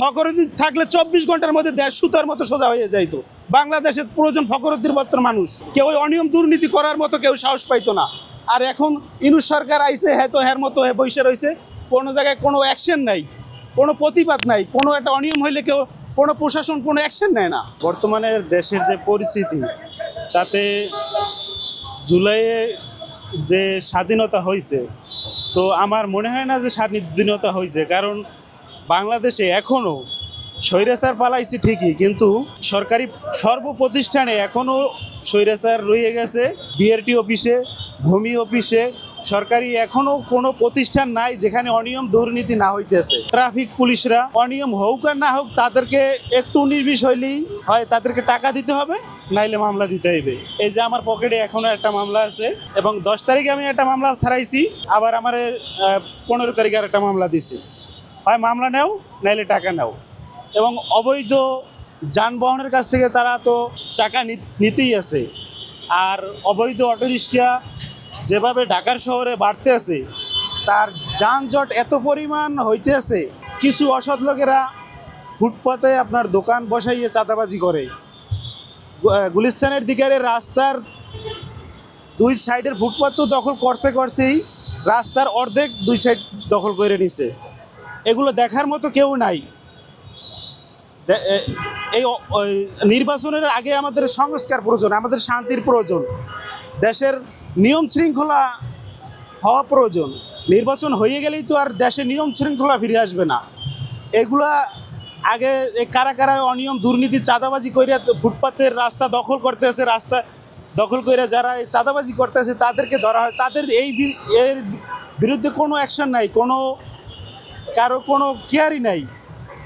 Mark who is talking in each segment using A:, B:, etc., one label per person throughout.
A: ফখরুদ্দিন থাকলে 24 ঘন্টার মধ্যে দেশ সুতার মতো সোজা হয়ে যাইতো। বাংলাদেশের প্রয়োজন ফখরুদ্দিনের মতো মানুষ, কেউ অনিয়ম দুর্নীতি করার মতো কেউ সাহস পাইতো না। আর এখন ইনুস সরকার আইছে, হ্যাঁ তো হ্যার মতো হয়ে বসে রয়েছে, কোনো জায়গায় কোনো অ্যাকশন নাই, কোনো প্রতিবাদ নাই, কোনো একটা অনিয়ম হইলে কেউ কোনো প্রশাসন কোনো অ্যাকশন নেয় না। বর্তমানে দেশের যে পরিস্থিতি, তাতে জুলাইয়ে যে স্বাধীনতা হয়েছে, তো আমার মনে হয় না যে স্বাধীনতা হয়েছে। কারণ বাংলাদেশে এখনও স্বৈরাচার পালাইছে ঠিকই, কিন্তু সরকারি সর্বপ্রতিষ্ঠানে এখনও স্বৈরাচার রয়ে গেছে। বিআরটি অফিসে, ভূমি অফিসে, সরকারি এখনও কোনো প্রতিষ্ঠান নাই যেখানে অনিয়ম দুর্নীতি না হইতেছে। ট্রাফিক পুলিশরা অনিয়ম হোক আর না হোক, তাদেরকে একটু 19-20 হইলেই হয় তাদেরকে টাকা দিতে হবে, নাইলে মামলা দিতে হইবে। এই যে আমার পকেটে এখনও একটা মামলা আছে, এবং 10 তারিখে আমি একটা মামলা ছাড়াইছি, আবার আমার 15 তারিখে আর একটা মামলা দিছি। হয় মামলা নেও, নাইলে টাকা নাও। এবং অবৈধ যানবাহনের কাছ থেকে তারা তো টাকা নিতেই আছে। আর অবৈধ অটোরিক্সা যেভাবে ঢাকার শহরে বাড়তে আছে, তার যানজট এত পরিমাণ হইতে আছে, কিছু অসৎ লোকেরা ফুটপাতে আপনার দোকান বসাইয়ে চাঁদাবাজি করে। গুলিস্তানের দিকের রাস্তার 2 সাইডের ফুটপাত তো দখল করছেই, রাস্তার অর্ধেক 2 সাইড দখল করে নিছে। এগুলো দেখার মতো কেউ নাই। এই নির্বাচনের আগে আমাদের সংস্কার প্রয়োজন, আমাদের শান্তির প্রয়োজন, দেশের নিয়ম শৃঙ্খলা হওয়া প্রয়োজন। নির্বাচন হয়ে গেলেই তো আর দেশের নিয়ম শৃঙ্খলা ফিরে আসবে না। এগুলা আগে কারা কারা অনিয়ম দুর্নীতি চাঁদাবাজি করে ফুটপাতের রাস্তা দখল করতে আছে, রাস্তা দখল করে যারা এই চাঁদাবাজি করতে আছে তাদেরকে ধরা হয়। তাদের এর বিরুদ্ধে কোনো অ্যাকশন নাই, কারো কোনো কেয়ারই নাই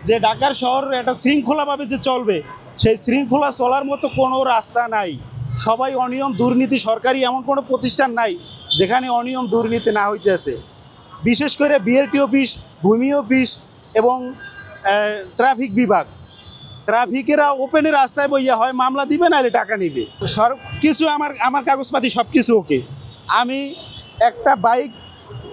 A: যে ঢাকার শহর একটা শৃঙ্খলাভাবে যে চলবে, সেই শৃঙ্খলা চলার মতো কোনো রাস্তা নাই। সবাই অনিয়ম দুর্নীতি, সরকারি এমন কোনো প্রতিষ্ঠান নাই যেখানে অনিয়ম দুর্নীতি না হইতেছে। বিশেষ করে বিআরটি অফিস, ভূমি অফিস এবং ট্রাফিক বিভাগ, ট্রাফিকেরা ওপেনে রাস্তায় বইয়া হয় মামলা দিবে, নাহলে টাকা নিবে। সব কিছু আমার কাগজপাতি সব কিছু ওকে। আমি একটা বাইক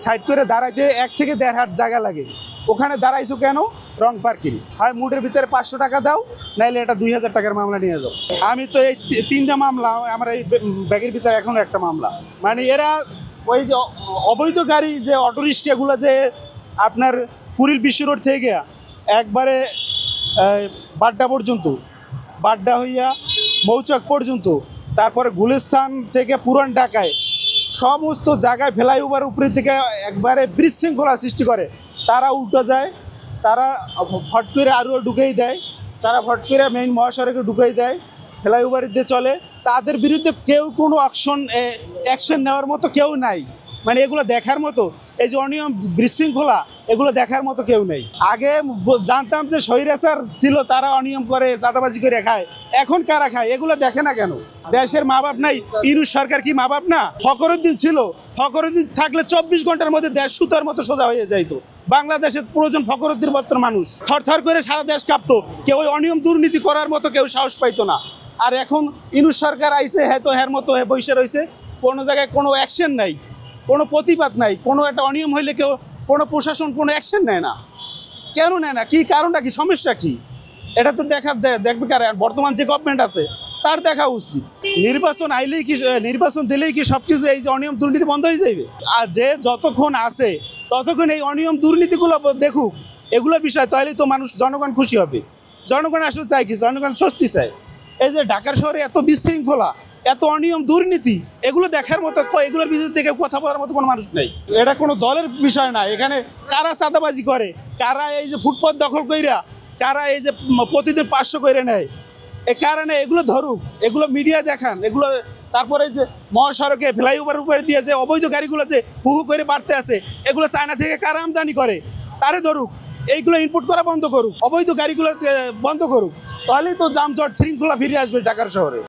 A: সাইড করে দাঁড়াইতে 1 থেকে 1.5 হাত জায়গা লাগে। ওখানে দাঁড়াইছো কেন? রং পার্কিং। হয় মুডের ভিতরে 500 টাকা দাও, নাইলে এটা 2000 টাকার মামলা নিয়ে যাও। আমি তো এই 3টা মামলা, আমার এই ব্যাগের ভিতরে এখনো একটা মামলা। মানে এরা ওই যে অবৈধ গাড়ি, যে অটোরিক্সাগুলো যে আপনার কুড়িল বিশ্ব রোড থেকে একবারে বাড্ডা পর্যন্ত, বাড্ডা হইয়া মৌচাক পর্যন্ত, তারপরে গুলিস্তান থেকে পুরান ঢাকায় সমস্ত জায়গায় ফ্লাইওভার উপরে থেকে একবারে বিশৃঙ্খলা সৃষ্টি করে। তারা উল্টো যায়, তারা ফট করে আরও ঢুকেই দেয়, তারা ফট করে মেইন মহাসড়কে ঢুকেই দেয়, ফ্লাইওভার দিয়ে চলে। তাদের বিরুদ্ধে কেউ কোনো অ্যাকশন নেওয়ার মতো কেউ নাই। মানে এগুলো দেখার মতো, এই যে অনিয়ম বিশৃঙ্খলা, এগুলো দেখার মতো কেউ নেই। আগে জানতাম যে স্বৈরাচার ছিল, তারা অনিয়ম করে চাঁদাবাজি করে খায়। এখন কারা খায়? এগুলো দেখে না কেন? দেশের মা বাপ নাই? ইনুস সরকার কি মা বাপ না? ফখরুদ্দিন ছিল, ফখরুদ্দিন থাকলে 24 ঘন্টার মধ্যে দেশ সুতার মতো সোজা হয়ে যাইতো। বাংলাদেশের প্রয়োজন ফখরুদ্দিনের মতো মানুষ। থরথর করে সারা দেশ কাঁপতো, কেউ অনিয়ম দুর্নীতি করার মতো কেউ সাহস পাইতো না। আর এখন ইনুস সরকার আইছে, হ্যাঁ তো হ্যার মতো হয়ে বসে রয়েছে, কোনো জায়গায় কোনো অ্যাকশন নাই, কোনো প্রতিবাদ নাই, কোনো একটা অনিয়ম হইলে কেউ কোনো প্রশাসন কোনো অ্যাকশন নেয় না। কেন নেয় না? কি কারণটা কি? সমস্যা কি? এটা তো দেখবে কারা? বর্তমান যে গভর্নমেন্ট আছে তার দেখা উচিত। নির্বাচন আইলেই কি, নির্বাচন দিলেই কি সব কিছু এই যে অনিয়ম দুর্নীতি বন্ধ হয়ে যাবে? আর যে যতক্ষণ আছে ততক্ষণ এই অনিয়ম দুর্নীতিগুলো দেখুক, এগুলোর বিষয়, তাহলেই তো মানুষ, জনগণ খুশি হবে। জনগণ আসলে চায় কি? জনগণ স্বস্তি চায়। এই যে ঢাকার শহরে এত বিশৃঙ্খলা, এত অনিয়ম দুর্নীতি, এগুলো দেখার মতো, এগুলোর বিরুদ্ধে থেকে কথা বলার মতো কোনো মানুষ নেই। এটা কোনো দলের বিষয় না। এখানে কারা চাঁদাবাজি করে, কারা এই যে ফুটপাত দখল কইরা, কারা এই যে প্রতিদিন 500 করে নেয়, এই কারণে এগুলো ধরুক, এগুলো মিডিয়া দেখান, এগুলো। তারপরে যে মহাসড়কে ফ্লাইওভার উপরে দিয়ে যে অবৈধ গাড়িগুলো যে হুহু করে বাড়তে আছে, এগুলো চায়না থেকে কারা আমদানি করে, তারে ধরুক। এইগুলো ইনপুট করা বন্ধ করুক, অবৈধ গাড়িগুলো বন্ধ করুক, তাহলেই তো যানজট শৃঙ্খলা ফিরে আসবে ঢাকার শহরে।